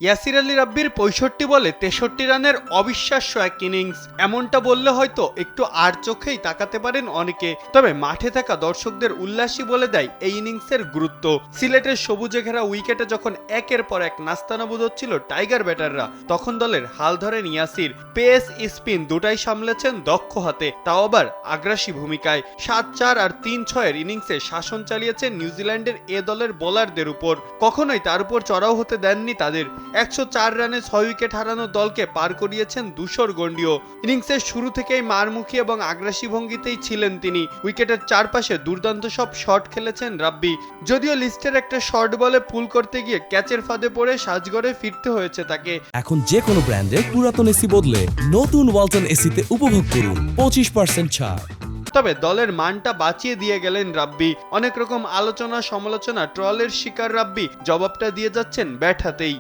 ইয়াসির আলী রাব্বির ৬৫ বলে ৬৩ রানের অবিশ্বাস্য এক ইনিংস, এমনটা বললে হয়তো একটু আর চোখেই তাকাতে পারেন অনেকে। তবে মাঠে থাকা দর্শকদের উল্লাসই বলে দেয় এই ইনিংসের গুরুত্ব। সিলেটের সবুজে ঘেরা উইকেটে যখন একের পর এক নাস্তানাবুদ হচ্ছিল টাইগার ব্যাটাররা, তখন দলের হাল ধরেন ইয়াসির। পেস স্পিন দুটাই সামলেছেন দক্ষ হাতে, তাও আবার আগ্রাসী ভূমিকায়। ৭-৪ আর ৩-৬ ইনিংসে শাসন চালিয়েছেন নিউজিল্যান্ডের এ দলের বোলারদের উপর। কখনোই তার উপর চড়াও হতে দেননি তাদের। ১০৪ রানে ৬ উইকেট হারানো দলকে পার করিয়েছেন ধূসর গন্ডিও। ইনিংসের শুরু থেকেই মারমুখী এবং আগ্রাসী ভঙ্গিতেই ছিলেন তিনি। উইকেটের চারপাশে দুর্দান্ত সব শট খেলেছেন রাব্বি। যদিও লিস্টের একটা শর্ট বলে পুল করতে গিয়ে ক্যাচের ফাঁদে পড়ে সাজঘরে ফিরতে হয়েছে তাকে। এখন যে কোনো ব্র্যান্ডের পুরাতন এসি বদলে নতুন ওয়ালটন এসিতে উপভোগ করুন 25% ছাড়। তবে দলের মানটা বাঁচিয়ে দিয়ে গেলেন রাব্বি। অনেক রকম আলোচনা সমালোচনা ট্রলের শিকার রাব্বি জবাবটা দিয়ে যাচ্ছেন ব্যাট হাতেই।